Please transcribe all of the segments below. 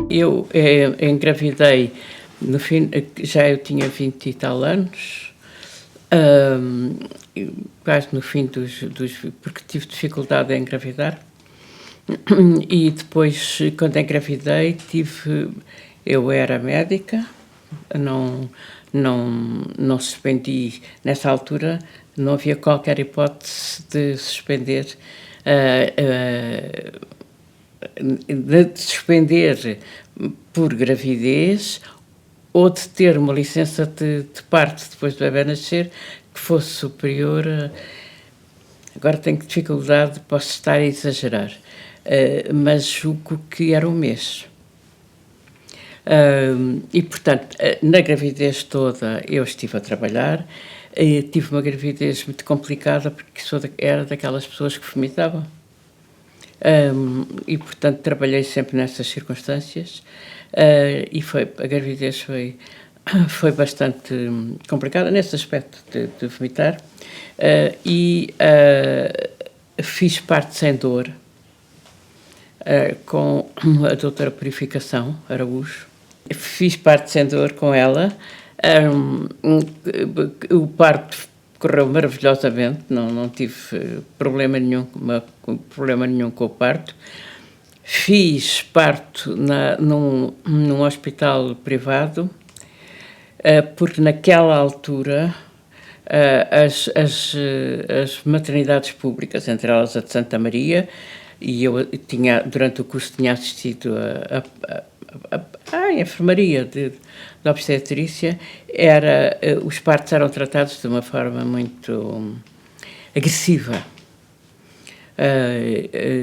Eu engravidei no fim, já eu tinha 20 e tal anos, hum, quase no fim porque tive dificuldade em engravidar. E depois, quando engravidei, eu era médica, não, não suspendi, nessa altura não havia qualquer hipótese de suspender, por gravidez ou de ter uma licença de parto depois do bebê nascer que fosse superior a... Agora tenho dificuldade, posso estar a exagerar, mas julgo que era um mês. E, portanto, na gravidez toda eu estive a trabalhar, tive uma gravidez muito complicada porque era daquelas pessoas que vomitavam. E, portanto, trabalhei sempre nessas circunstâncias, e a gravidez foi bastante complicada nesse aspecto de vomitar, e fiz parte sem dor, com a doutora Purificação Araújo. Fiz parte sem dor com ela. O parto correu maravilhosamente, não tive problema nenhum com o parto. Fiz parto num hospital privado, porque naquela altura as maternidades públicas, entre elas a de Santa Maria, e eu durante o curso tinha assistido à enfermaria da obstetrícia, os partos eram tratados de uma forma muito agressiva.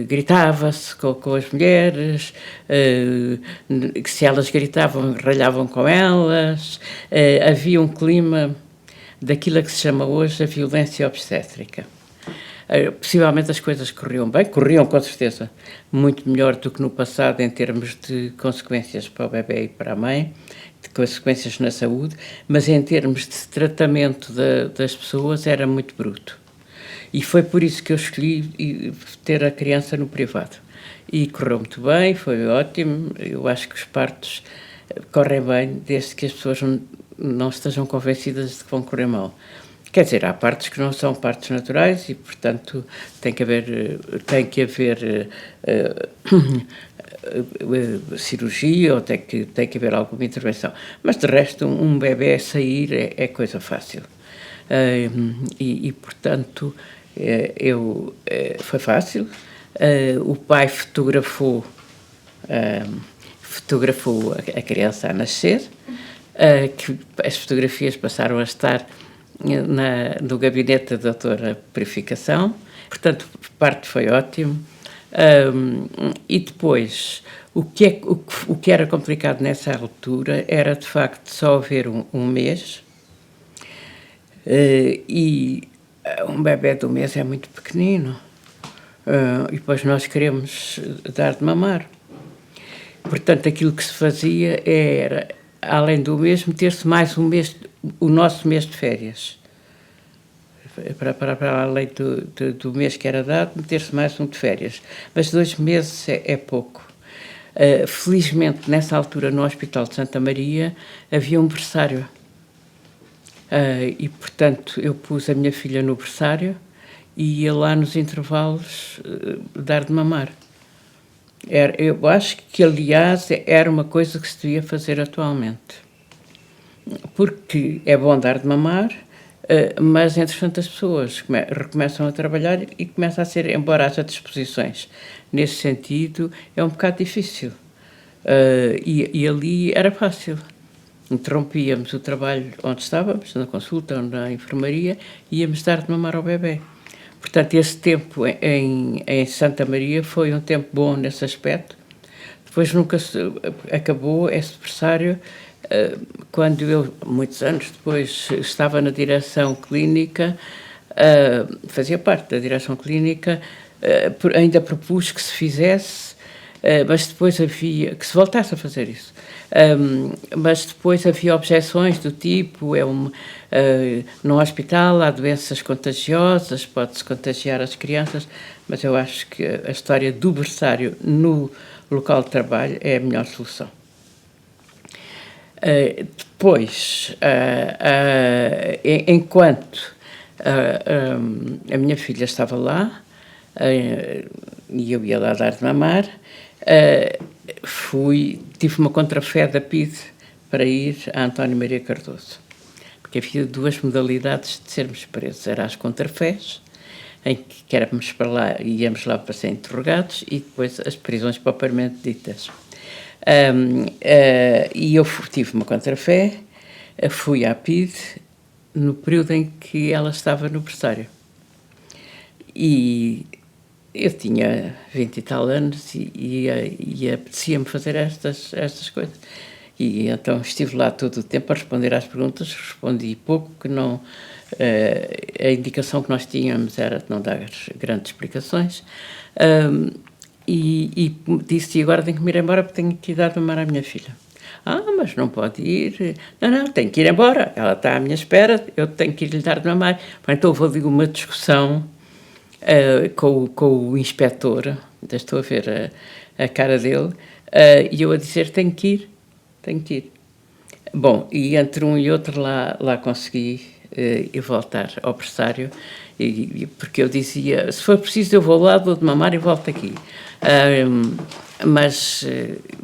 Gritava-se com as mulheres, se elas gritavam, ralhavam com elas, havia um clima daquilo que se chama hoje a violência obstétrica. Possivelmente as coisas corriam com certeza muito melhor do que no passado em termos de consequências para o bebê e para a mãe, de consequências na saúde, mas em termos de tratamento das pessoas era muito bruto. E foi por isso que eu escolhi ter a criança no privado. E correu muito bem, foi ótimo. Eu acho que os partos correm bem desde que as pessoas não estejam convencidas de que vão correr mal. Quer dizer, há partos que não são partos naturais e, portanto, tem que haver cirurgia ou tem que haver alguma intervenção. Mas, de resto, um bebê sair é coisa fácil. Portanto, foi fácil. O pai fotografou a criança a nascer, que as fotografias passaram a estar no gabinete da doutora Purificação. Portanto, a parte foi ótimo. E depois, o que era complicado nessa altura era, de facto, só haver um mês, e um bebê de um mês é muito pequenino, e depois nós queremos dar de mamar. Portanto, aquilo que se fazia era, além do mês, meter-se mais um mês, o nosso mês de férias. Para além do mês que era dado, meter-se mais um de férias. Mas 2 meses é pouco. Felizmente, nessa altura, no Hospital de Santa Maria, havia um berçário. E, portanto, eu pus a minha filha no berçário e ia lá nos intervalos dar de mamar. Eu acho que, aliás, era uma coisa que se devia fazer atualmente. Porque é bom dar de mamar, mas, entretanto, as pessoas recomeçam a trabalhar e começa a ser, embora haja disposições nesse sentido, é um bocado difícil. E ali era fácil. Interrompíamos o trabalho onde estávamos, na consulta ou na enfermaria, e íamos dar de mamar ao bebê. Portanto, esse tempo em Santa Maria foi um tempo bom nesse aspecto. Depois nunca acabou esse berçário, quando eu, muitos anos depois, estava na direção clínica, fazia parte da direção clínica, ainda propus que se fizesse, mas depois que se voltasse a fazer isso. Mas depois havia objeções do tipo, no hospital há doenças contagiosas, pode-se contagiar as crianças, mas eu acho que a história do berçário no local de trabalho é a melhor solução. Depois, enquanto a minha filha estava lá, e eu ia lá dar de mamar, tive uma contrafé da PIDE para ir a António Maria Cardoso, porque havia duas modalidades de sermos presos, eram as contrafés, em que éramos para lá e íamos lá para ser interrogados, e depois as prisões propriamente ditas. E eu tive uma contrafé, fui à PIDE no período em que ela estava no berçário. E eu tinha 20 e tal anos e apetecia-me fazer estas coisas. E então estive lá todo o tempo a responder às perguntas, respondi pouco, que não... a indicação que nós tínhamos era de não dar grandes explicações. E disse, agora tenho que me ir embora porque tenho que ir dar de mamar à minha filha. Mas não pode ir. Não, tenho que ir embora. Ela está à minha espera, eu tenho que ir lhe dar de mamar. Então houve ali uma discussão com o inspetor, ainda estou a ver a cara dele, e eu a dizer, tenho que ir. Bom, e entre um e outro lá consegui ir voltar ao berçário, porque eu dizia, se for preciso eu vou lá, dou de mamar e volto aqui. Mas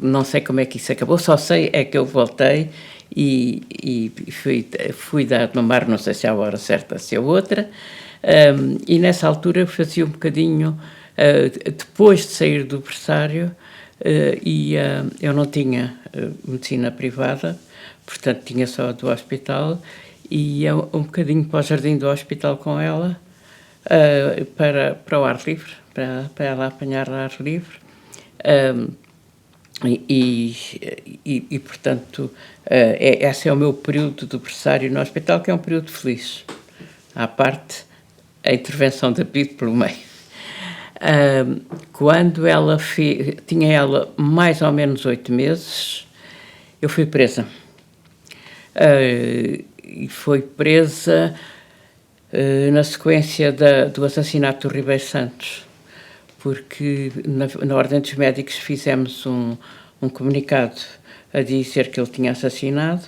não sei como é que isso acabou, só sei é que eu voltei e fui dar de mamar, não sei se à hora certa, se a outra, e nessa altura eu fazia um bocadinho, depois de sair do berçário, eu não tinha medicina privada, portanto tinha só do hospital, e ia um bocadinho para o jardim do hospital com ela, para o ar livre, para ela apanhar ar livre, portanto, esse é o meu período do berçário no hospital, que é um período feliz, à parte a intervenção da PIDE pelo meio. Quando ela tinha ela mais ou menos 8 meses, eu fui presa. E foi presa na sequência do assassinato do Ribeiro Santos, porque na Ordem dos Médicos fizemos um comunicado a dizer que ele tinha assassinado.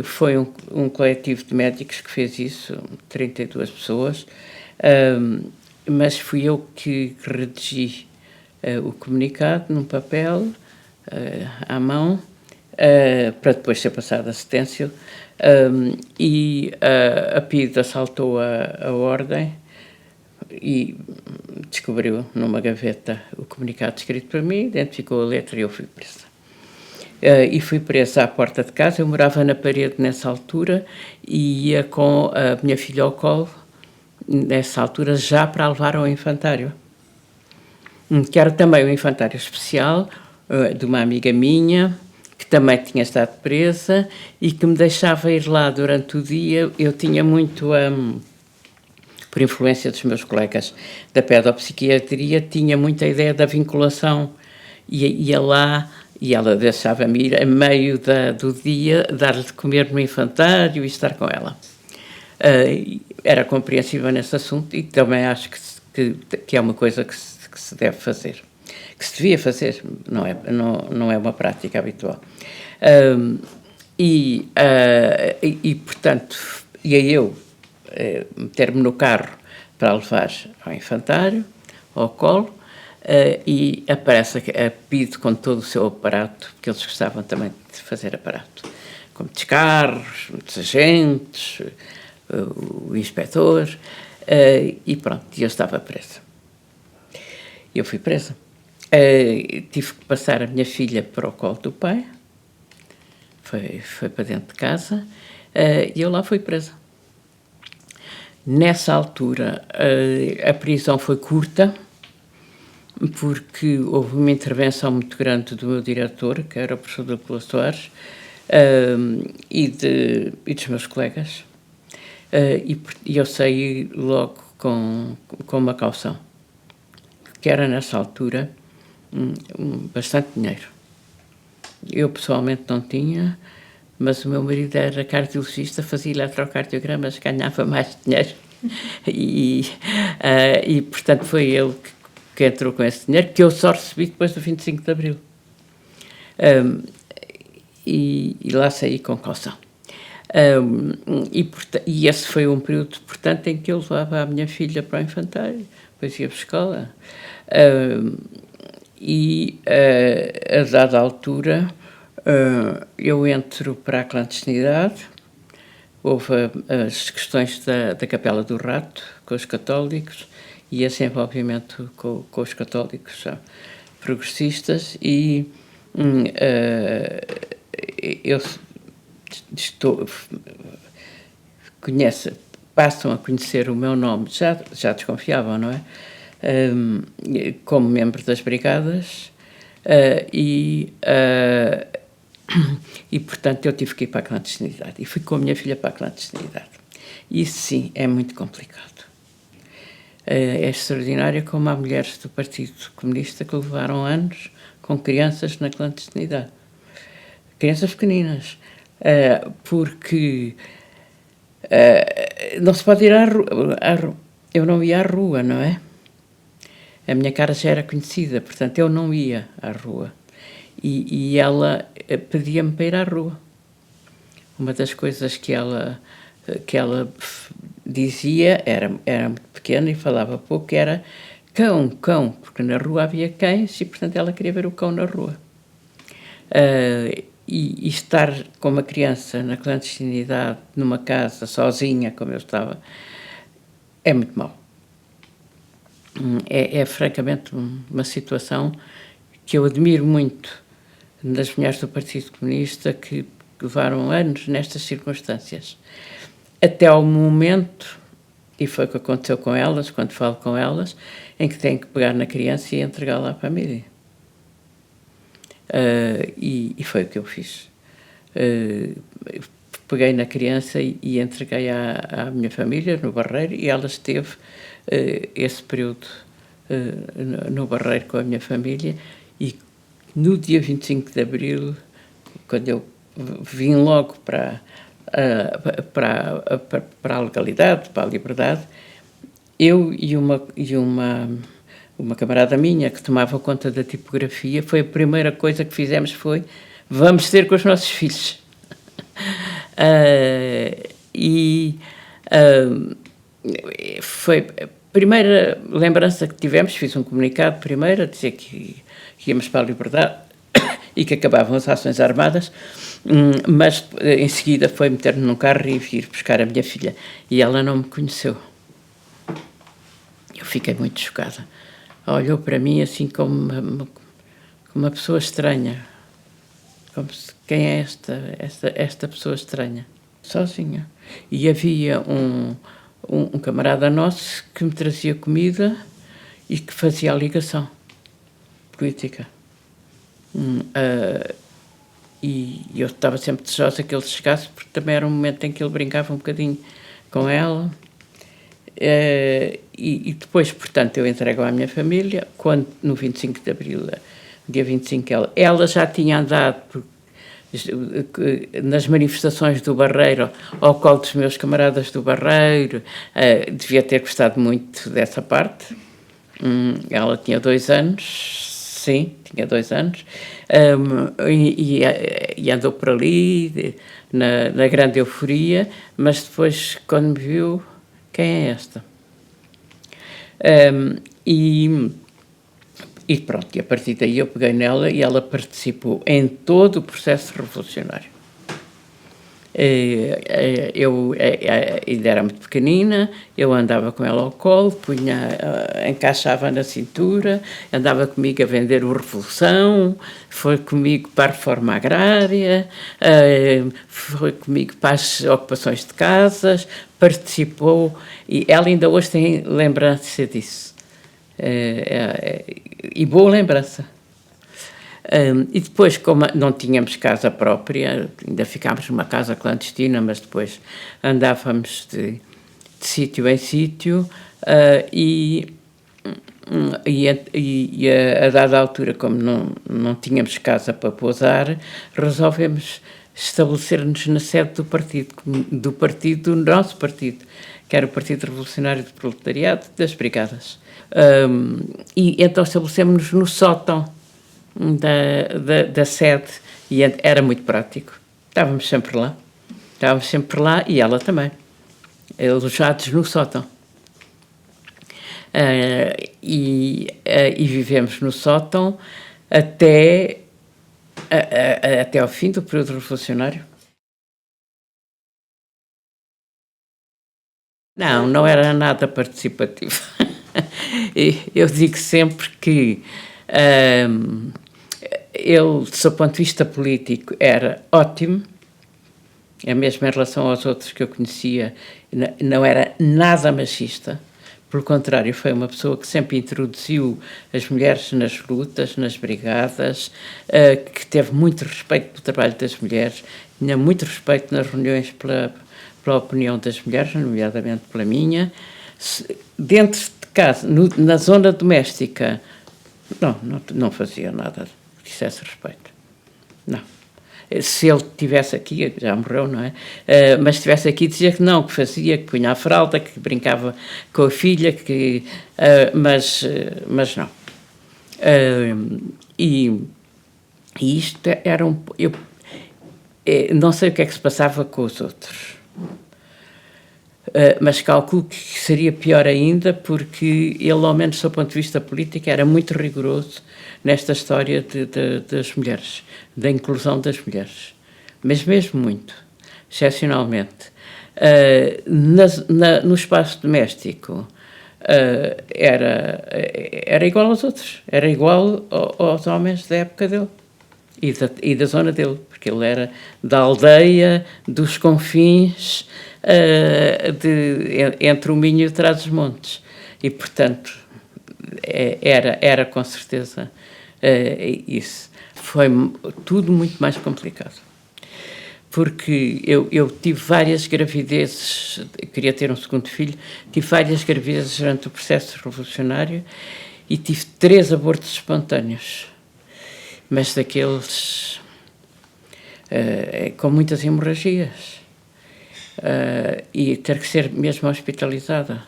Foi um coletivo de médicos que fez isso, 32 pessoas, mas fui eu que redigi o comunicado num papel, à mão, para depois ser passado a Stencil, e a PIDE assaltou a Ordem e descobriu numa gaveta o comunicado escrito para mim, identificou a letra e eu fui presa. E fui presa à porta de casa, eu morava na parede nessa altura e ia com a minha filha ao colo, nessa altura, já para a levar ao infantário, que era também um infantário especial, de uma amiga minha, que também tinha estado presa e que me deixava ir lá durante o dia. Eu tinha muito, por influência dos meus colegas da pedopsiquiatria, tinha muita ideia da vinculação, ia lá e ela deixava-me ir a meio do dia, dar-lhe de comer no infantário e estar com ela. Era compreensiva nesse assunto e também acho que é uma coisa que se deve fazer, que se devia fazer, não é uma prática habitual. Portanto, ia eu meter-me no carro para levar ao infantário, ao colo, e aparece a PIDE com todo o seu aparato, porque eles gostavam também de fazer aparato, com muitos carros, muitos agentes, o inspetor, e pronto, eu estava presa. Eu fui presa. Tive que passar a minha filha para o colo do pai, foi para dentro de casa, e eu lá fui presa. Nessa altura, a prisão foi curta, porque houve uma intervenção muito grande do meu diretor, que era o professor Dr. Soares, e dos meus colegas, e eu saí logo com uma caução, que era nessa altura bastante dinheiro. Eu pessoalmente não tinha, mas o meu marido era cardiologista, fazia eletrocardiogramas, ganhava mais dinheiro e portanto foi ele que entrou com esse dinheiro, que eu só recebi depois do 25 de Abril. e lá saí com caução. E esse foi um período, portanto, em que eu levava a minha filha para o infantário, depois ia para a escola, a dada altura eu entro para a clandestinidade. Houve as questões da Capela do Rato com os católicos e esse envolvimento com os católicos progressistas e eu passam a conhecer o meu nome, já desconfiavam, não é? Como membro das brigadas e, portanto, eu tive que ir para a clandestinidade e fui com a minha filha para a clandestinidade. Isso, sim, é muito complicado. É extraordinário como há mulheres do Partido Comunista que levaram anos com crianças na clandestinidade. Crianças pequeninas. Porque não se pode ir à rua. Eu não ia à rua, não é? A minha cara já era conhecida, portanto, eu não ia à rua. E ela pedia-me para ir à rua. Uma das coisas que ela dizia, era muito pequena e falava pouco, era cão, porque na rua havia cães e, portanto, ela queria ver o cão na rua. E estar com uma criança na clandestinidade, numa casa, sozinha, como eu estava, é muito mau. É francamente uma situação que eu admiro muito das mulheres do Partido Comunista que levaram anos nestas circunstâncias. Até ao momento, e foi o que aconteceu com elas, quando falo com elas, em que têm que pegar na criança e entregá-la à família. E foi o que eu fiz. Peguei na criança e entreguei à minha família, no Barreiro, e ela esteve esse período no Barreiro com a minha família, e no dia 25 de Abril, quando eu vim logo para a legalidade, para a liberdade, eu e uma camarada minha que tomava conta da tipografia, foi a primeira coisa que fizemos, foi vamos ter com os nossos filhos. Foi a primeira lembrança que tivemos. Fiz um comunicado primeiro a dizer que íamos para a liberdade e que acabavam as ações armadas, mas em seguida foi meter-me num carro e vir buscar a minha filha, e ela não me conheceu. Eu fiquei muito chocada. Olhou para mim assim como uma pessoa estranha, como se, quem é esta pessoa estranha? Sozinha. E havia um camarada nosso que me trazia comida e que fazia a ligação política. E eu estava sempre desejosa que ele chegasse, porque também era um momento em que ele brincava um bocadinho com ela. E depois, portanto, eu entrego à minha família, quando no 25 de Abril, dia 25, ela já tinha andado nas manifestações do Barreiro, ao colo dos meus camaradas do Barreiro, devia ter gostado muito dessa parte. Ela tinha 2 anos, sim, tinha 2 anos, e andou por ali, na grande euforia, mas depois, quando me viu, quem é esta? E pronto, e a partir daí eu peguei nela e ela participou em todo o processo revolucionário. Eu ainda era muito pequenina, eu andava com ela ao colo, encaixava na cintura, andava comigo a vender o Revolução, foi comigo para a reforma agrária, foi comigo para as ocupações de casas, participou, e ela ainda hoje tem lembrança disso. E boa lembrança. E depois, como não tínhamos casa própria, ainda ficámos numa casa clandestina, mas depois andávamos de sítio em sítio, e a dada altura, como não tínhamos casa para pousar, resolvemos estabelecer-nos na sede do nosso partido, que era o Partido Revolucionário do Proletariado das Brigadas. E então estabelecemos-nos no sótão da sede, E era muito prático. Estávamos sempre lá e ela também, alojados no sótão. E vivemos no sótão até ao fim do período revolucionário. Não era nada participativo. Eu digo sempre que ele, do seu ponto de vista político, era ótimo, mesmo em relação aos outros que eu conhecia, não era nada machista. Pelo contrário, foi uma pessoa que sempre introduziu as mulheres nas lutas, nas brigadas, que teve muito respeito pelo trabalho das mulheres, tinha muito respeito nas reuniões pela opinião das mulheres, nomeadamente pela minha. Dentro de casa, na zona doméstica, não fazia nada que dissesse respeito. Não. Se ele estivesse aqui, já morreu, não é? Mas se estivesse aqui, dizia que não, que fazia, que punha a fralda, que brincava com a filha, mas não. E isto era eu não sei o que é que se passava com os outros, mas calculo que seria pior ainda, porque ele, ao menos do seu ponto de vista político, era muito rigoroso nesta história das mulheres, da inclusão das mulheres, mas mesmo muito, excepcionalmente. No espaço doméstico era igual aos outros, era igual aos homens da época dele e da zona dele, porque ele era da aldeia, dos confins, entre o Minho e Trás-os-Montes, e portanto era com certeza isso. Foi tudo muito mais complicado, porque eu tive várias gravidezes, queria ter um segundo filho, tive várias gravidezes durante o processo revolucionário e tive 3 abortos espontâneos, mas daqueles com muitas hemorragias, e ter que ser mesmo hospitalizada,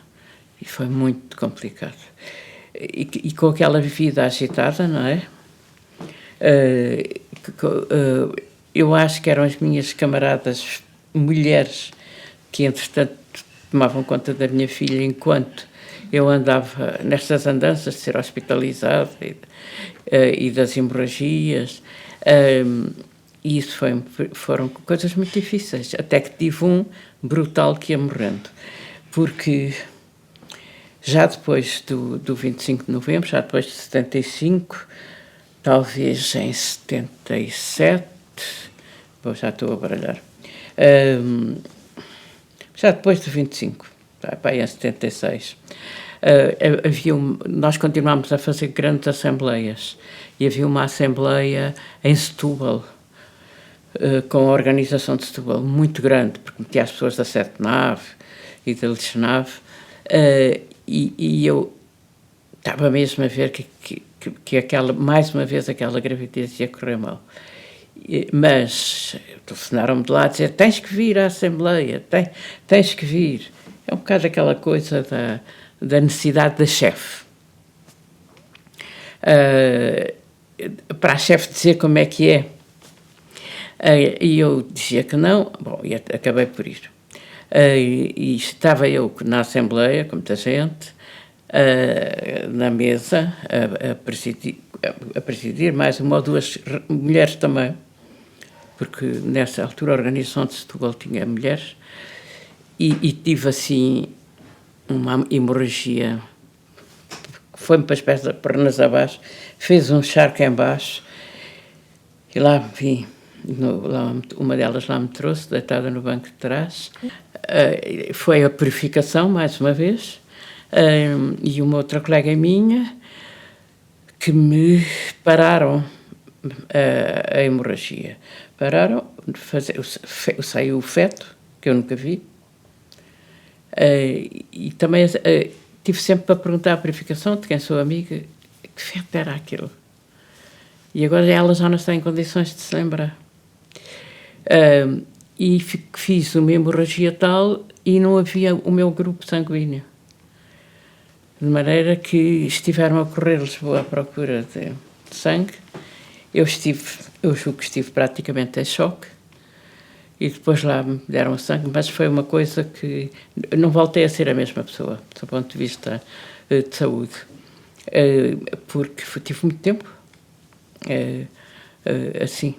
e foi muito complicado. E com aquela vida agitada, não é? Eu acho que eram as minhas camaradas mulheres que, entretanto, tomavam conta da minha filha enquanto eu andava nestas andanças de ser hospitalizada e das hemorragias. E isso foram coisas muito difíceis, até que tive um brutal que ia morrendo, porque já depois do 25 de novembro, já depois de 75, talvez em 77, já estou a baralhar, já depois do 25, em 76, nós continuámos a fazer grandes assembleias, e havia uma assembleia em Setúbal, com a organização de Setúbal muito grande, porque metia as pessoas da Sete Nave e da Lixo Nave, e eu estava mesmo a ver que mais uma vez aquela gravidez ia correr mal. Mas telefonaram-me de lá a dizer: tens que vir à Assembleia, tens que vir. É um bocado aquela coisa da necessidade da chefe. Para a chefe dizer como é que é. E eu dizia que não, bom, e acabei por ir. E estava eu na Assembleia, com muita gente, na mesa, a presidir, mais uma ou duas mulheres também, porque nessa altura a organização de Setúbal tinha mulheres, e tive assim uma hemorragia, foi-me para as pernas abaixo, fez um charco em baixo, e lá vim. Uma delas lá me trouxe, deitada no banco de trás. Foi a purificação, mais uma vez, e uma outra colega minha que me pararam a hemorragia. Pararam, saiu o feto, que eu nunca vi, e também tive sempre para perguntar à purificação, de quem sou amiga, que feto era aquilo. E agora ela já não está em condições de se lembrar. E fiz uma hemorragia tal e não havia o meu grupo sanguíneo. De maneira que estiveram a correr Lisboa à procura de sangue eu julgo que estive praticamente em choque, e depois lá me deram sangue, mas foi uma coisa que não voltei a ser a mesma pessoa, do ponto de vista de saúde, porque tive muito tempo assim.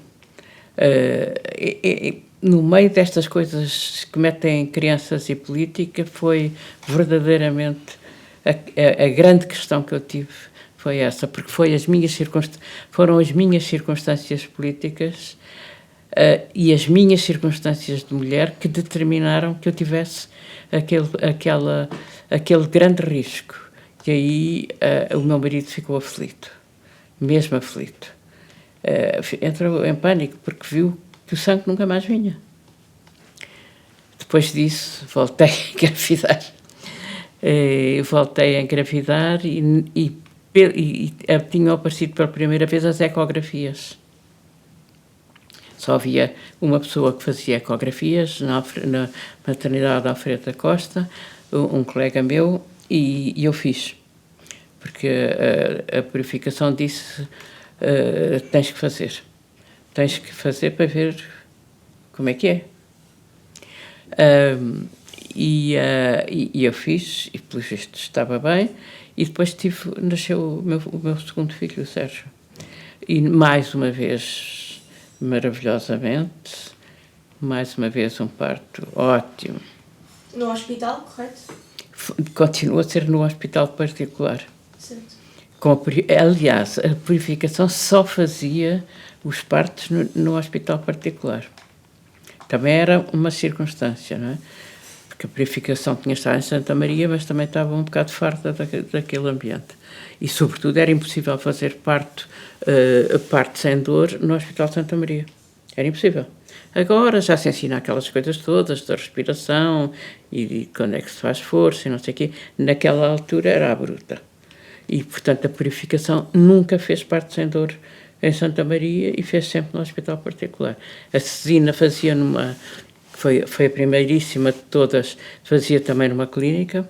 No meio destas coisas que metem crianças e política, foi verdadeiramente a grande questão que eu tive, foi essa, porque foram as minhas circunstâncias políticas e as minhas circunstâncias de mulher que determinaram que eu tivesse aquele grande risco. E aí o meu marido ficou aflito, mesmo aflito. Entrou em pânico porque viu que o sangue nunca mais vinha. Depois disso, voltei a engravidar. Voltei a engravidar e tinham aparecido pela primeira vez as ecografias. Só havia uma pessoa que fazia ecografias na maternidade Alfredo da Costa, um colega meu, e eu fiz. Porque a purificação disse: tens que fazer para ver como é que é. E eu fiz, e pelos vistos estava bem, e depois nasceu o meu segundo filho, o Sérgio. E mais uma vez, maravilhosamente, mais uma vez um parto ótimo. No hospital, correto? Continua a ser no hospital particular. Certo. Aliás, a purificação só fazia os partos no hospital particular. Também era uma circunstância, não é? Porque a purificação tinha estado em Santa Maria, mas também estava um bocado farta daquele ambiente. E, sobretudo, era impossível fazer parto sem dor no Hospital de Santa Maria. Era impossível. Agora já se ensina aquelas coisas todas da respiração e quando é que se faz força e não sei o quê. Naquela altura era a bruta. E, portanto, a purificação nunca fez parto sem dor em Santa Maria e fez sempre no hospital particular. A Cesina fazia foi a primeiríssima de todas, fazia também numa clínica,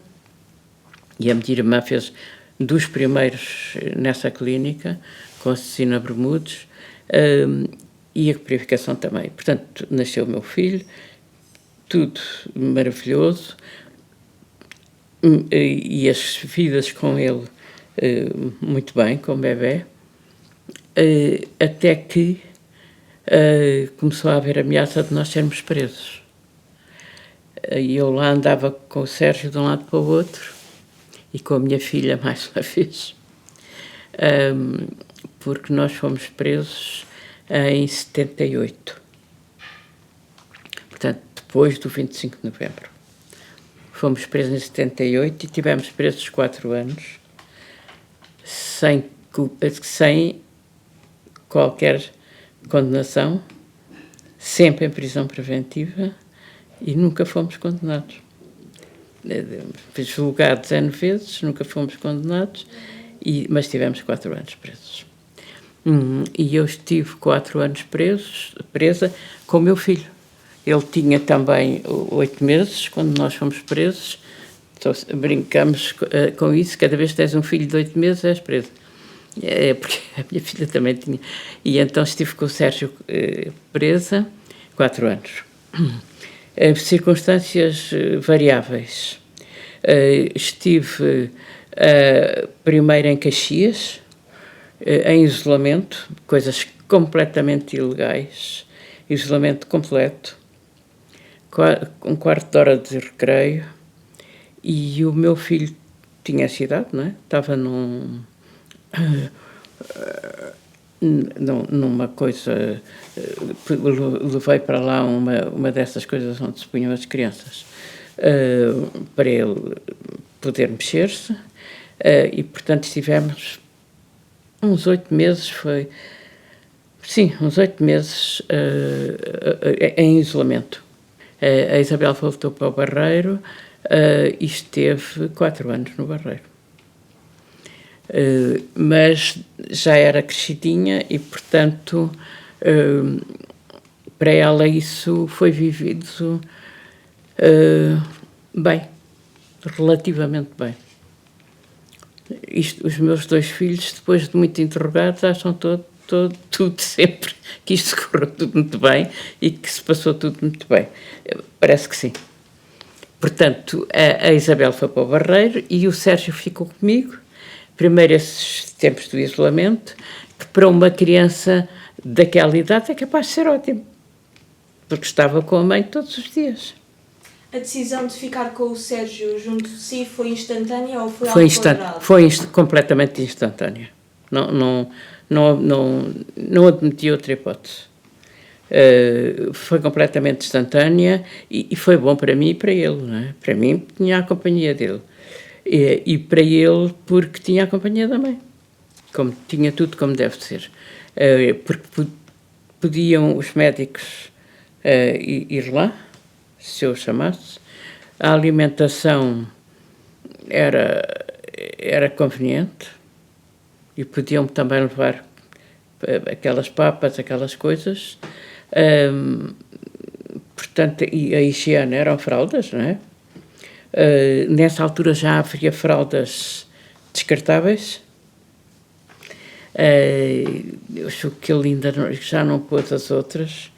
e a minha irmã fez dos primeiros nessa clínica, com a Cecina Bermudes, e a purificação também. Portanto, nasceu o meu filho, tudo maravilhoso, e as vidas com ele muito bem, com o bebê, até que começou a haver ameaça de nós sermos presos. E eu lá andava com o Sérgio de um lado para o outro e com a minha filha mais uma vez, porque nós fomos presos em 78. Portanto, depois do 25 de novembro. Fomos presos em 78 e tivemos presos 4 anos, sem qualquer condenação, sempre em prisão preventiva, e nunca fomos condenados. Julgados N vezes, nunca fomos condenados, mas tivemos 4 anos presos. E eu estive 4 anos presa com o meu filho. Ele tinha também 8 meses quando nós fomos presos. Então, brincamos com isso: cada vez que tens um filho de 8 meses és preso. Porque a minha filha também tinha. E então estive com o Sérgio presa 4 anos. Circunstâncias variáveis. Estive primeiro em Caxias, em isolamento, coisas completamente ilegais, isolamento completo, um quarto de hora de recreio, e o meu filho tinha essa idade, não é? Estava numa coisa, levei para lá uma dessas coisas onde se punham as crianças, para ele poder mexer-se, e portanto estivemos uns 8 meses, uns 8 meses em isolamento. A Isabel voltou para o Barreiro e esteve 4 anos no Barreiro. Mas já era crescidinha e, portanto, para ela isso foi vivido bem, relativamente bem. Os meus 2 filhos, depois de muito interrogados, acham tudo sempre, que isto correu tudo muito bem e que se passou tudo muito bem. Parece que sim. Portanto, a Isabel foi para o Barreiro e o Sérgio ficou comigo. Primeiro, esses tempos do isolamento, que para uma criança daquela idade é capaz de ser ótimo, porque estava com a mãe todos os dias. A decisão de ficar com o Sérgio junto de si foi instantânea ou foi algo ponderado? Foi completamente instantânea. Não admiti outra hipótese. Foi completamente instantânea e foi bom para mim e para ele, não é? Para mim tinha a companhia dele e para ele porque tinha a companhia da mãe, como tinha tudo como deve ser, porque podiam os médicos ir lá se eu chamasse, a alimentação era conveniente e podiam também levar aquelas papas, aquelas coisas. Portanto, e a higiene eram fraldas, não é? Nessa altura já havia fraldas descartáveis. Eu acho que ele ainda já não pôs as outras.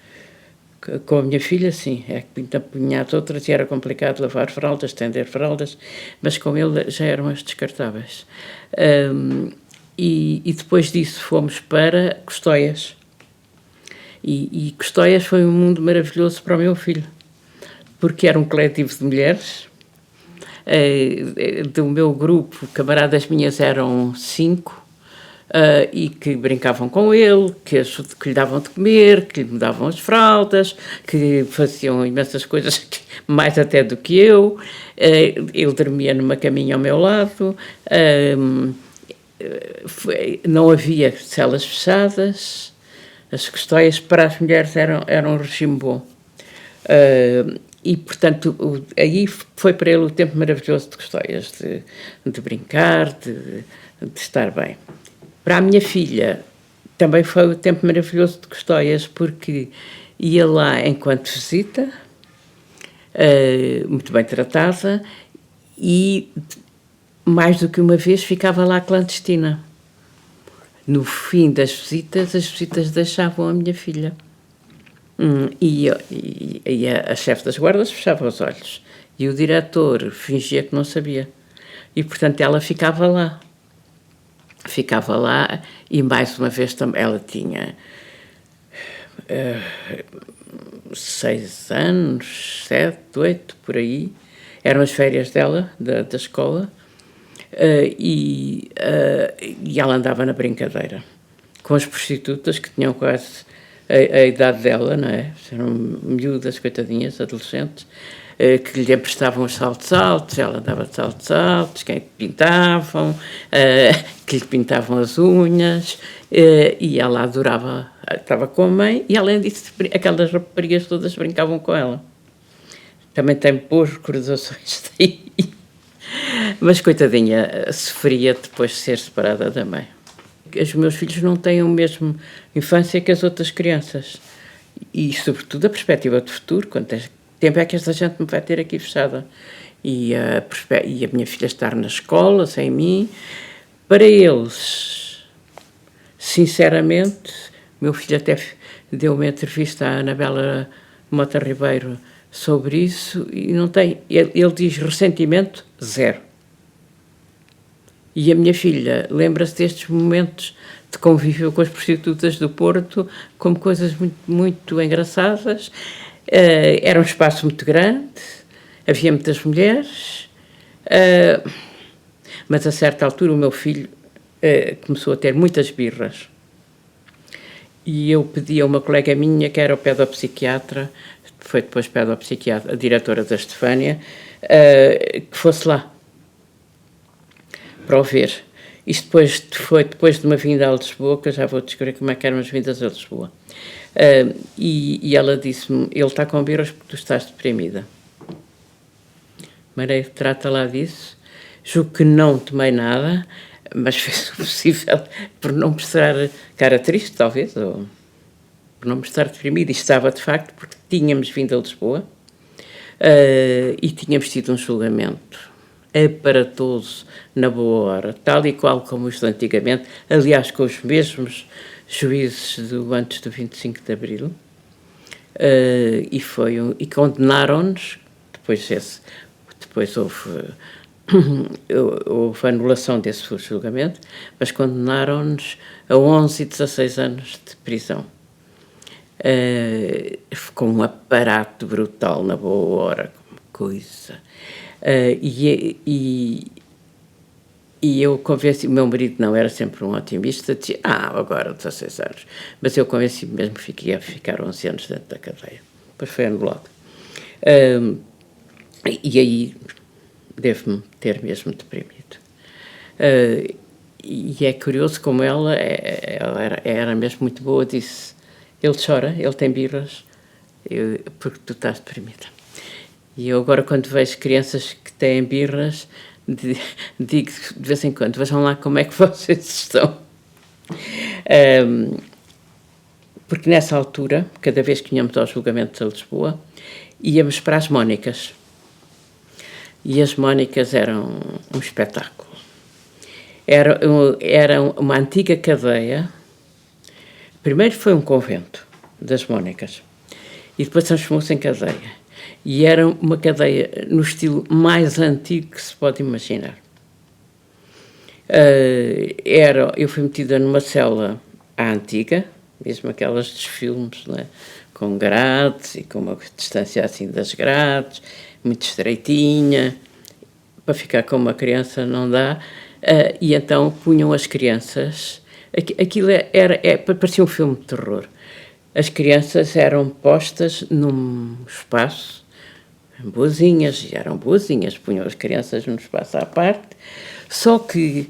Com a minha filha, sim, é que punha as outras e era complicado lavar fraldas, estender fraldas, mas com ele já eram as descartáveis. E depois disso fomos para Custóias. E Custóias foi um mundo maravilhoso para o meu filho, porque era um coletivo de mulheres. Do meu grupo, camaradas minhas eram 5, e que brincavam com ele, que lhe davam de comer, que lhe mudavam as fraldas, que faziam imensas coisas, mais até do que eu. Ele dormia numa caminha ao meu lado. Não havia celas fechadas. As Custóias para as mulheres eram um regime bom. E, portanto, aí foi para ele o tempo maravilhoso de Custóias, de brincar, de estar bem. Para a minha filha também foi o tempo maravilhoso de Custóias, porque ia lá enquanto visita, muito bem tratada, e mais do que uma vez ficava lá clandestina. No fim das visitas, as visitas deixavam a minha filha. E a chefe das guardas fechava os olhos. E o diretor fingia que não sabia. E, portanto, ela ficava lá. Ficava lá e, mais uma vez, ela tinha 6 anos, 7, 8, por aí. Eram as férias dela, da escola. E ela andava na brincadeira com as prostitutas que tinham quase a idade dela, não é? Eram miúdas, coitadinhas, adolescentes, que lhe emprestavam os saltos altos, ela andava de saltos altos, que pintavam, que lhe pintavam as unhas, e ela adorava, estava com a mãe, e além disso, aquelas raparigas todas brincavam com ela. Também tem boas recordações daí. Mas, coitadinha, sofria depois de ser separada da mãe. Os meus filhos não têm a mesma infância que as outras crianças. E, sobretudo, a perspectiva de futuro. Quanto tempo é que esta gente me vai ter aqui fechada? E a minha filha estar na escola, sem mim. Para eles, sinceramente, meu filho até deu uma entrevista à Anabela Mota Ribeiro sobre isso e não tem. Ele diz ressentimento zero. E a minha filha lembra-se destes momentos de convívio com as prostitutas do Porto como coisas muito, muito engraçadas. Era um espaço muito grande, havia muitas mulheres, mas a certa altura o meu filho começou a ter muitas birras. E eu pedi a uma colega minha, que era o pedopsiquiatra, foi depois pedopsiquiatra, a diretora da Estefânia, que fosse lá para o ver. Isto foi depois de uma vinda a Lisboa, que eu já vou descobrir como é que eram as vindas a Lisboa. E ela disse-me, ele está com birras porque tu estás deprimida. Marei, trata lá disso. Julgo que não tomei nada, mas fez o possível por não mostrar cara triste, talvez, ou por não me estar deprimida. E estava, de facto, porque tínhamos vindo a Lisboa e tínhamos tido um julgamento aparatoso, na boa hora, tal e qual como os de antigamente, aliás, com os mesmos juízes antes do 25 de Abril, e condenaram-nos, depois houve anulação desse julgamento, mas condenaram-nos a 11 e 16 anos de prisão. Com um aparato brutal, na boa hora, coisa. E eu convenci, o meu marido não era sempre um otimista, dizia, agora 16 anos. Mas eu convenci-me mesmo que ia ficar 11 anos dentro da cadeia. Depois foi anulado. E aí devo-me ter mesmo deprimido. E é curioso como ela era mesmo muito boa, disse, ele chora, ele tem birras, porque tu estás deprimida. E eu agora, quando vejo crianças que têm birras, digo de vez em quando, vejam lá como é que vocês estão. Porque nessa altura, cada vez que íamos ao julgamento de Lisboa, íamos para as Mónicas. E as Mónicas eram um espetáculo. Era uma antiga cadeia. Primeiro foi um convento das Mónicas e depois transformou-se em cadeia. E era uma cadeia no estilo mais antigo que se pode imaginar. Eu fui metida numa cela à antiga, mesmo aquelas dos filmes, não é? Com grades e com uma distância assim das grades, muito estreitinha, para ficar com uma criança não dá, e então punham as crianças, aquilo parecia um filme de terror. As crianças eram postas num espaço, boazinhas, e eram boazinhas, punham as crianças num espaço à parte, só que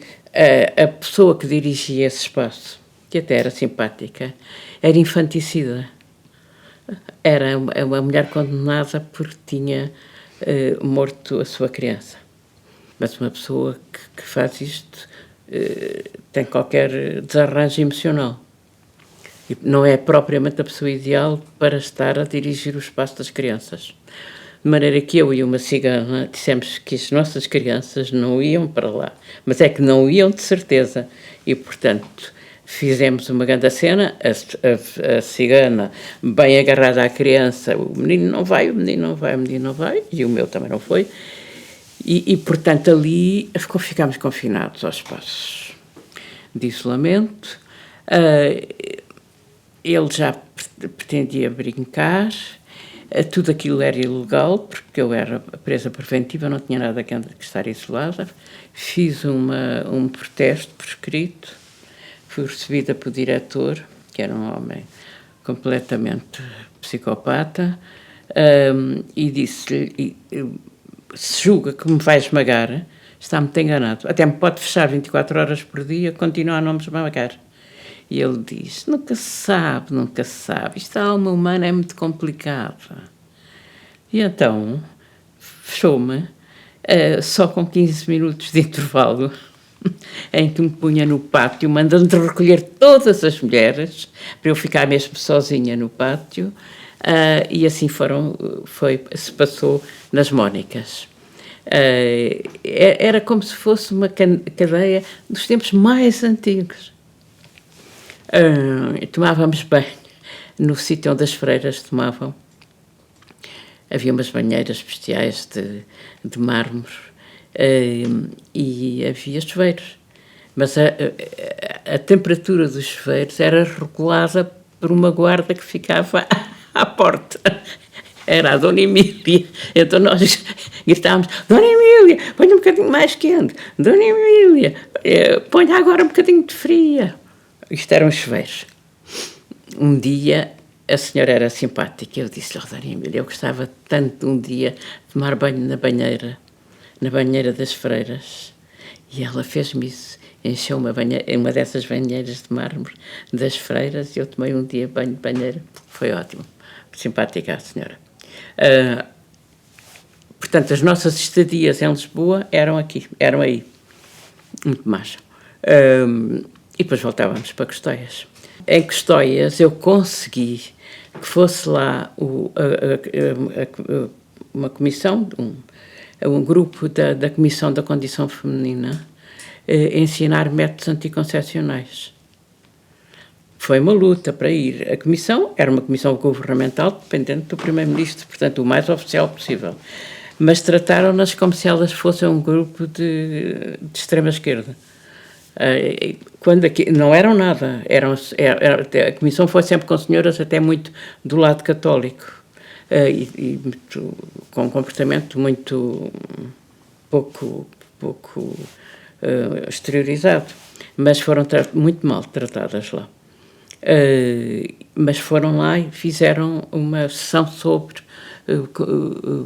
a pessoa que dirigia esse espaço, que até era simpática, era infanticida. Era uma mulher condenada porque tinha morto a sua criança. Mas uma pessoa que faz isto tem qualquer desarranjo emocional. E não é propriamente a pessoa ideal para estar a dirigir o espaço das crianças. De maneira que eu e uma cigana dissemos que as nossas crianças não iam para lá, mas é que não iam de certeza. E, portanto, fizemos uma grande cena, a cigana bem agarrada à criança, o menino não vai, e o meu também não foi. E portanto, ali ficámos confinados aos espaços de isolamento. Ele já pretendia brincar, tudo aquilo era ilegal, porque eu era presa preventiva, não tinha nada que estar isolada. Fiz um protesto por escrito, fui recebida pelo diretor, que era um homem completamente psicopata, e disse-lhe, se julga que me vai esmagar, está muito enganado. Até me pode fechar 24 horas por dia, continua a não me esmagar. E ele diz, nunca se sabe. Isto a alma humana é muito complicada. E então, fechou-me, só com 15 minutos de intervalo, em que me punha no pátio, mandando recolher todas as mulheres, para eu ficar mesmo sozinha no pátio, e assim se passou nas Mónicas. Era como se fosse uma cadeia dos tempos mais antigos. Tomávamos banho no sítio onde as freiras tomavam. Havia umas banheiras especiais de mármore, e havia chuveiros. Mas a temperatura dos chuveiros era regulada por uma guarda que ficava à porta. Era a Dona Emília. Então nós gritávamos, Dona Emília, ponha um bocadinho mais quente. Dona Emília, ponha agora um bocadinho de fria. Isto eram chuveiros. Um dia, a senhora era simpática. Eu disse-lhe, Dona Emília, eu gostava tanto de um dia tomar banho na banheira das freiras. E ela fez-me isso. Encheu uma dessas banheiras de mármore das freiras e eu tomei um dia banho de banheira. Foi ótimo. Simpática a senhora. Portanto, as nossas estadias em Lisboa eram aí. Muito mais. E depois voltávamos para Custóias. Em Custóias eu consegui que fosse lá uma comissão, um grupo da Comissão da Condição Feminina, ensinar métodos anticoncepcionais. Foi uma luta para ir. A comissão era uma comissão governamental dependente do primeiro-ministro, portanto, o mais oficial possível. Mas trataram-nas como se elas fossem um grupo de extrema-esquerda. Quando aqui, não eram nada. A comissão foi sempre com senhoras até muito do lado católico. Com um comportamento muito pouco exteriorizado. Mas foram muito mal tratadas lá. Mas foram lá e fizeram uma sessão sobre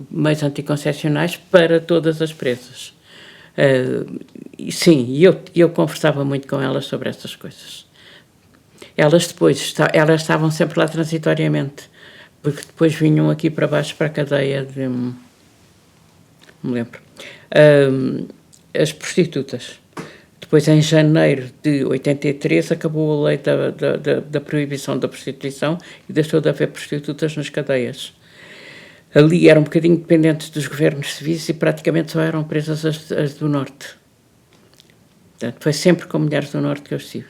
meios anticoncepcionais para todas as presas. Sim, eu conversava muito com elas sobre essas coisas. Elas estavam sempre lá transitoriamente, porque depois vinham aqui para baixo para a cadeia de... me lembro. As prostitutas. Depois, em janeiro de 83, acabou a lei da proibição da prostituição e deixou de haver prostitutas nas cadeias. Ali eram um bocadinho dependentes dos governos civis e praticamente só eram presas as do Norte. Portanto, foi sempre com mulheres do Norte que eu estive.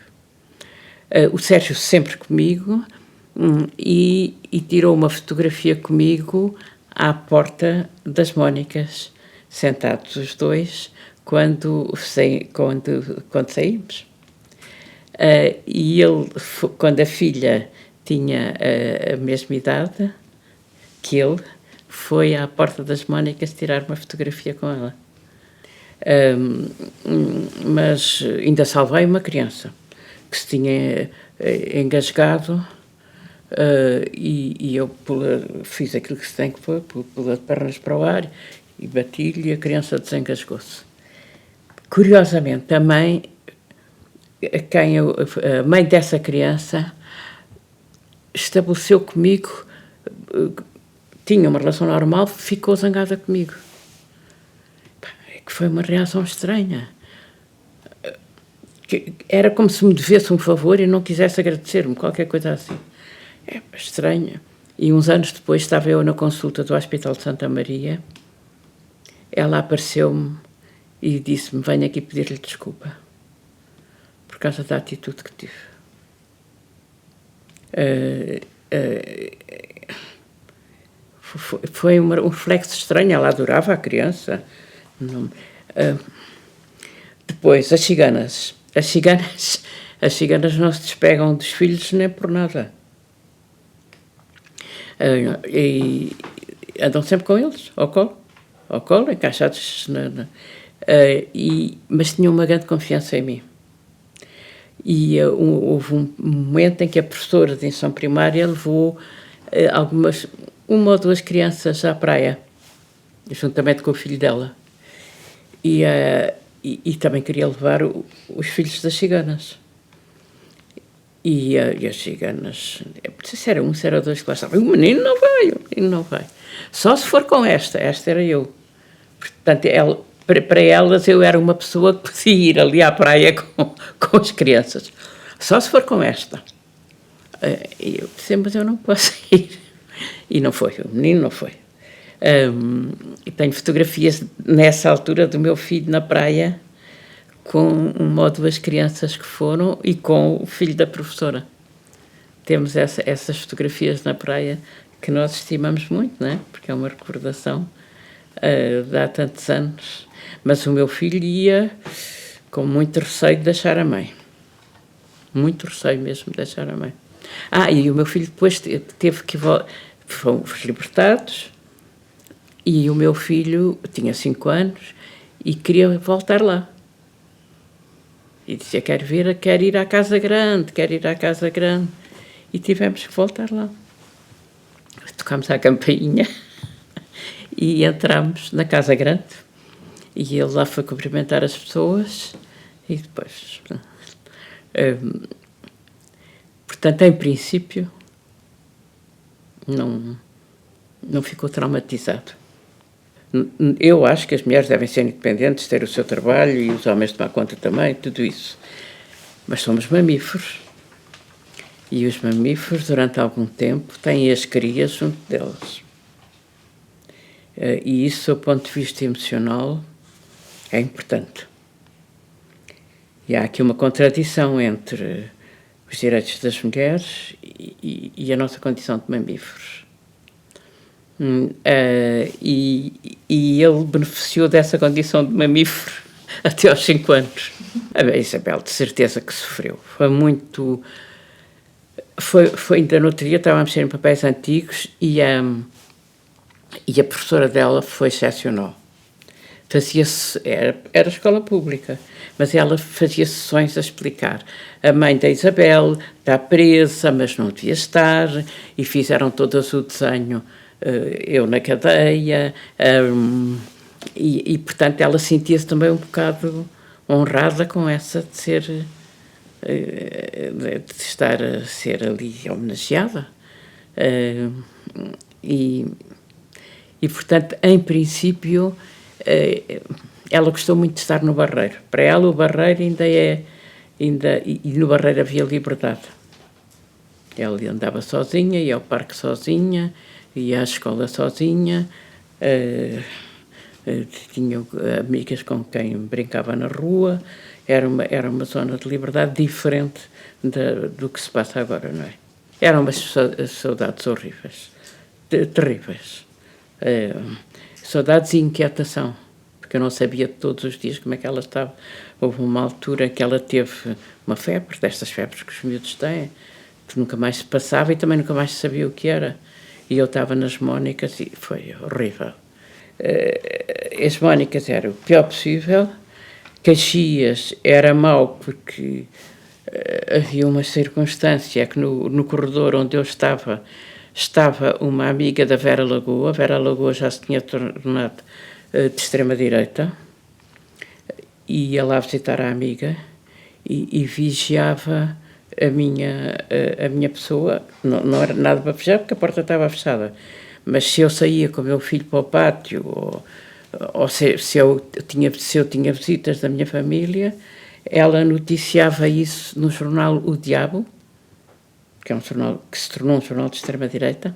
O Sérgio sempre comigo e tirou uma fotografia comigo à porta das Mónicas, sentados os dois, quando saímos. E ele, quando a filha tinha a mesma idade que ele, foi à porta das Mónicas tirar uma fotografia com ela. Mas ainda salvei uma criança que se tinha engasgado e eu fiz aquilo que se tem que pôr, pula de pernas para o ar e bati-lhe e a criança desengasgou-se. Curiosamente, a mãe dessa criança estabeleceu comigo, tinha uma relação normal, ficou zangada comigo. Que foi uma reação estranha. Era como se me devesse um favor e não quisesse agradecer-me, qualquer coisa assim. É estranho. E uns anos depois estava eu na consulta do Hospital de Santa Maria, ela apareceu-me e disse-me: venho aqui pedir-lhe desculpa por causa da atitude que tive. Foi um reflexo estranho, ela adorava a criança. Depois, as ciganas não se despegam dos filhos nem por nada. E andam sempre com eles, ao colo, encaixados mas tinham uma grande confiança em mim. E houve um momento em que a professora de ensino primária levou uma ou duas crianças à praia, juntamente com o filho dela. E também queria levar os filhos das ciganas. E as ciganas, não sei se era um, se era dois que lá estavam. O menino não vai. Só se for com esta era eu. Portanto, para elas eu era uma pessoa que podia ir ali à praia com as crianças. Só se for com esta. E eu disse: mas eu não posso ir. E não foi, o menino não foi. E tenho fotografias nessa altura do meu filho na praia com uma ou duas crianças que foram e com o filho da professora. Temos essas fotografias na praia que nós estimamos muito, não é? Porque é uma recordação de há tantos anos. Mas o meu filho ia com muito receio de deixar a mãe. Muito receio mesmo de deixar a mãe. E o meu filho depois teve que... Fomos libertados e o meu filho tinha 5 anos e queria voltar lá. E dizia: quero ir à Casa Grande. E tivemos que voltar lá. Tocámos à campainha e entramos na Casa Grande. E ele lá foi cumprimentar as pessoas e depois... portanto, em princípio, não ficou traumatizado. Eu acho que as mulheres devem ser independentes, ter o seu trabalho e os homens tomar conta também, tudo isso. Mas somos mamíferos. E os mamíferos, durante algum tempo, têm as crias junto delas. E isso, do ponto de vista emocional, é importante. E há aqui uma contradição entre os direitos das mulheres e a nossa condição de mamíferos. E ele beneficiou dessa condição de mamífero até aos 5 anos. A Isabel, de certeza que sofreu. Foi muito... Foi ainda no outro dia, estava a mexer em papéis antigos e a professora dela foi excepcional. Era escola pública, mas ela fazia sessões a explicar. A mãe da Isabel está presa, mas não devia estar, e fizeram todas o desenho, eu na cadeia, e portanto ela sentia-se também um bocado honrada com essa de ser, de estar a ser ali homenageada. E portanto, em princípio, ela gostou muito de estar no Barreiro. Para ela o Barreiro e no Barreiro havia liberdade. Ela andava sozinha, ia ao parque sozinha, ia à escola sozinha, tinha amigas com quem brincava na rua. Era uma zona de liberdade diferente do que se passa agora, não é? Eram umas saudades horríveis, terríveis. Saudades e inquietação, porque eu não sabia todos os dias como é que ela estava. Houve uma altura que ela teve uma febre, destas febres que os miúdos têm, que nunca mais se passava e também nunca mais se sabia o que era. E eu estava nas Mónicas e foi horrível. As Mónicas era o pior possível. Caxias era mau porque havia uma circunstância que no corredor onde eu estava uma amiga da Vera Lagoa. A Vera Lagoa já se tinha tornado de extrema-direita, e ia lá visitar a amiga e vigiava a minha pessoa. Não era nada para fechar porque a porta estava fechada, mas se eu saía com o meu filho para o pátio ou se eu tinha visitas da minha família, ela noticiava isso no jornal O Diabo, que é um jornal que se tornou um jornal de extrema-direita,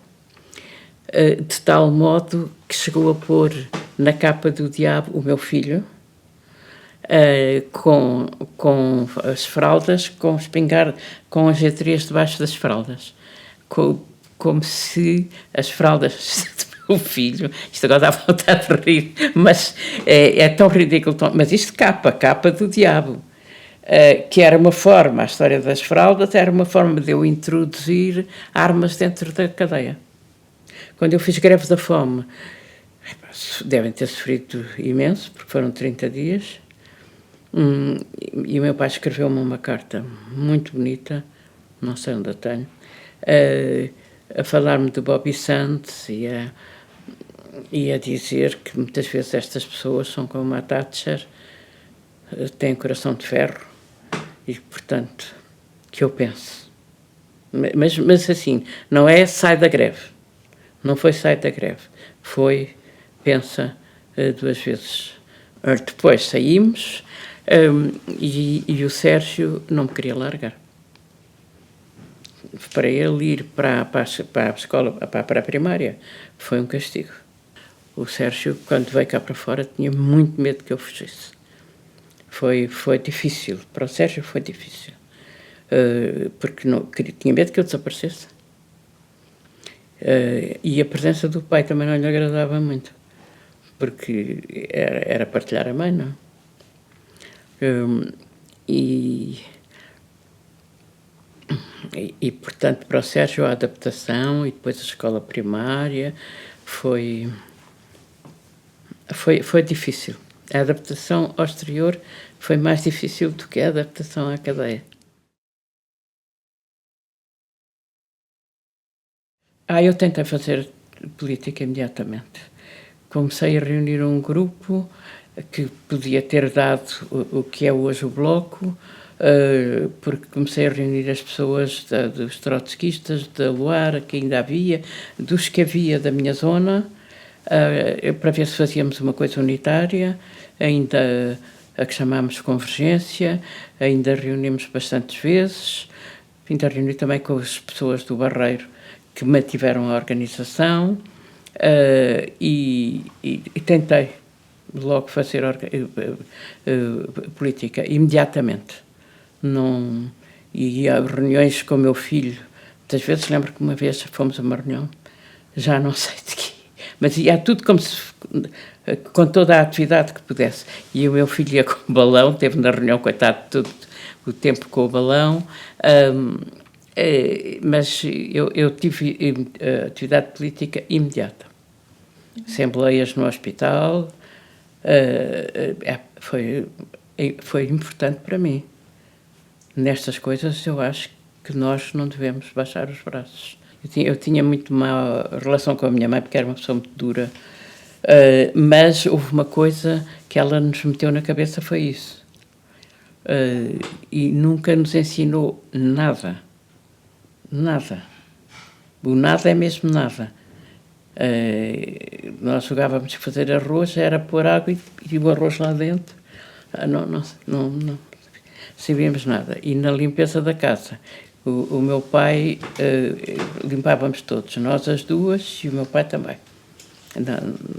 de tal modo que chegou a pôr na capa do Diabo o meu filho, com as fraldas, com as letrias debaixo das fraldas, como se as fraldas do meu filho, isto agora dá vontade de rir, mas é tão ridículo, mas isto capa do Diabo. Que era uma forma, a história das fraldas era uma forma de eu introduzir armas dentro da cadeia. Quando eu fiz greve da fome, devem ter sofrido imenso, porque foram 30 dias, e o meu pai escreveu-me uma carta muito bonita, não sei onde a tenho, a falar-me do Bobby Sands e a dizer que muitas vezes estas pessoas são como a Thatcher, têm coração de ferro, e, portanto, que eu penso. Mas assim, não é sai da greve. Não foi sai da greve. Foi, pensa 2 vezes. Depois saímos e o Sérgio não me queria largar. Para ele ir para a escola, para a primária, foi um castigo. O Sérgio, quando veio cá para fora, tinha muito medo que eu fugisse. Foi difícil, para o Sérgio foi difícil, porque tinha medo que eu desaparecesse. E a presença do pai também não lhe agradava muito, porque era partilhar a mãe, não? E, portanto, para o Sérgio a adaptação e depois a escola primária foi difícil. A adaptação ao exterior foi mais difícil do que a adaptação à cadeia. Eu tentei fazer política imediatamente. Comecei a reunir um grupo que podia ter dado o que é hoje o Bloco, porque comecei a reunir as pessoas dos trotskistas, da Luar, que ainda havia, dos que havia da minha zona, para ver se fazíamos uma coisa unitária, ainda a que chamámos Convergência, ainda reunimos bastantes vezes, ainda reuni também com as pessoas do Barreiro que mantiveram a organização, e tentei logo fazer política imediatamente. Não, e ia a reuniões com o meu filho. Muitas vezes lembro que uma vez fomos a uma reunião, já não sei de quê, mas ia tudo como se, com toda a atividade que pudesse. E o meu filho ia com o balão, teve na reunião, coitado, todo o tempo com o balão, mas eu tive atividade política imediata. Assembleias no hospital, foi importante para mim. Nestas coisas eu acho que nós não devemos baixar os braços. Eu tinha muito má relação com a minha mãe, porque era uma pessoa muito dura, mas houve uma coisa que ela nos meteu na cabeça, foi isso. E nunca nos ensinou nada. Nada. O nada é mesmo nada. Nós jogávamos a fazer arroz, era pôr água e o arroz lá dentro. Não sabíamos nada. E na limpeza da casa, o meu pai, limpávamos todos, nós as duas e o meu pai também.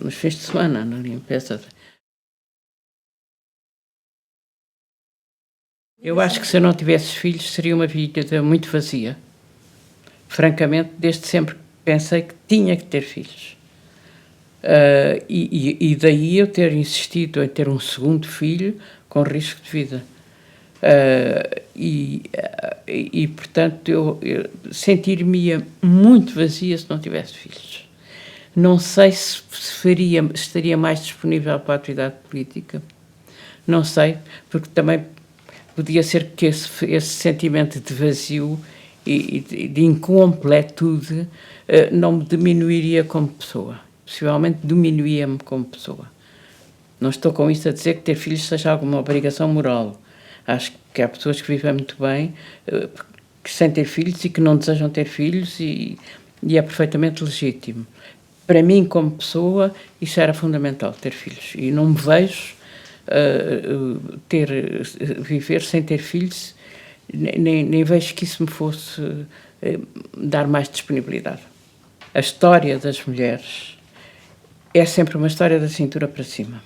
Nos fins de semana, na limpeza. Eu acho que se eu não tivesse filhos seria uma vida muito vazia. Francamente, desde sempre pensei que tinha que ter filhos. E daí eu ter insistido em ter um segundo filho com risco de vida. Portanto, eu sentir-me muito vazia se não tivesse filhos. Não sei se estaria mais disponível para a atividade política. Não sei, porque também podia ser que esse sentimento de vazio e de incompletude não me diminuiria como pessoa. Possivelmente diminuía-me como pessoa. Não estou com isto a dizer que ter filhos seja alguma obrigação moral. Acho que há pessoas que vivem muito bem sem ter filhos e que não desejam ter filhos e é perfeitamente legítimo. Para mim, como pessoa, isso era fundamental, ter filhos. E não me vejo viver sem ter filhos, nem vejo que isso me fosse dar mais disponibilidade. A história das mulheres é sempre uma história da cintura para cima.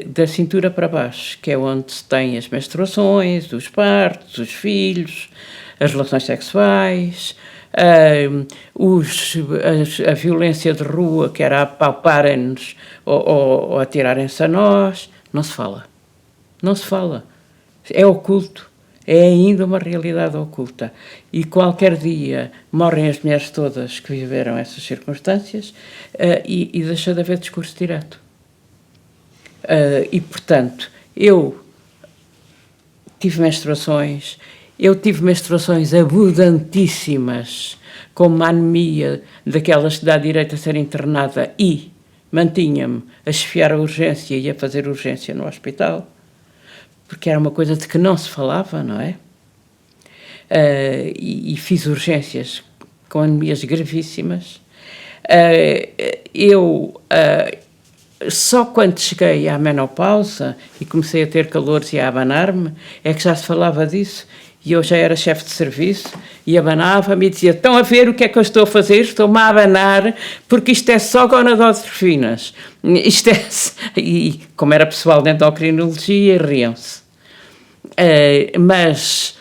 Da cintura para baixo, que é onde se tem as menstruações, os partos, os filhos, as relações sexuais, a violência de rua, que era apalparem-nos ou atirarem-se a nós, não se fala. Não se fala. É oculto. É ainda uma realidade oculta. E qualquer dia morrem as mulheres todas que viveram essas circunstâncias e deixa de haver discurso direto. E, portanto, eu tive menstruações abundantíssimas, com uma anemia daquelas que dá direito a ser internada e mantinha-me a chefiar a urgência e a fazer urgência no hospital, porque era uma coisa de que não se falava, não é? E fiz urgências com anemias gravíssimas. Só quando cheguei à menopausa e comecei a ter calores e a abanar-me, é que já se falava disso, e eu já era chefe de serviço, e abanava-me e dizia, estão a ver o que é que eu estou a fazer? Estou-me a abanar, porque isto é só gonadotrophinas. E como era pessoal de endocrinologia, riam-se. Mas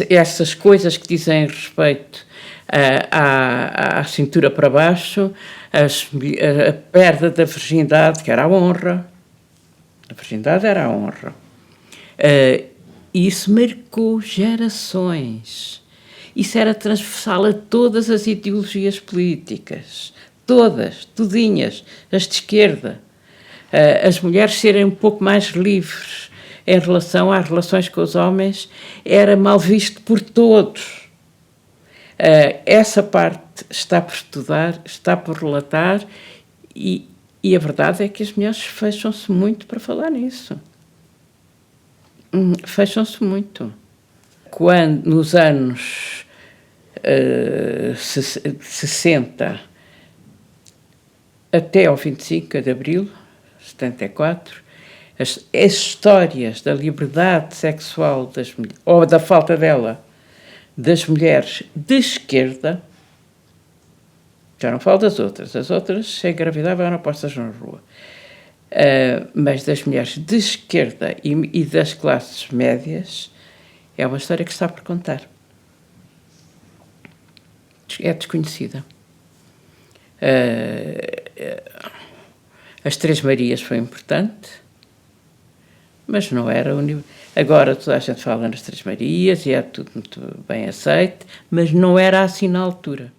essas coisas que dizem respeito à cintura para baixo, a perda da virgindade, que era a honra. A virgindade era a honra. Isso marcou gerações. Isso era transversal a todas as ideologias políticas. Todas, todinhas, as de esquerda. As mulheres serem um pouco mais livres em relação às relações com os homens era mal visto por todos. Essa parte está por estudar, está por relatar e a verdade é que as mulheres fecham-se muito para falar nisso. Fecham-se muito. Quando, nos anos 60 até ao 25 de abril, 74, as histórias da liberdade sexual das mulheres, ou da falta dela, das mulheres de esquerda, já não falo das outras, as outras se engravidavam eram postas na rua, Mas das mulheres de esquerda e das classes médias, é uma história que está por contar. É desconhecida. As Três Marias foi importante, mas não era agora toda a gente fala nas Três Marias e é tudo muito bem aceito, mas não era assim na altura.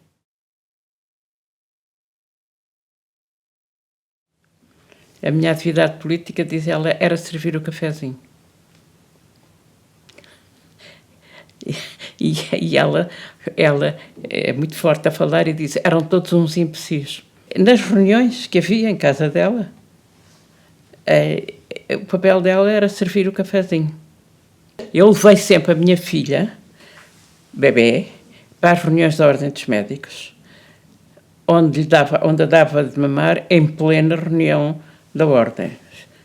A minha atividade política, diz ela, era servir o cafezinho. E ela é muito forte a falar e diz, eram todos uns imbecis. Nas reuniões que havia em casa dela, o papel dela era servir o cafezinho. Eu levei sempre a minha filha, bebê, para as reuniões da Ordem dos Médicos, onde a dava de mamar em plena reunião da Ordem.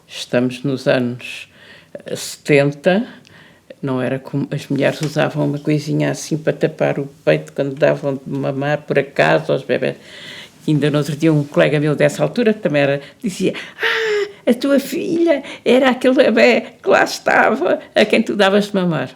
Estamos nos anos 70, não era como as mulheres usavam uma coisinha assim para tapar o peito quando davam de mamar por acaso aos bebés. Ainda no outro dia um colega meu dessa altura também dizia, a tua filha era aquele bebé que lá estava a quem tu davas de mamar.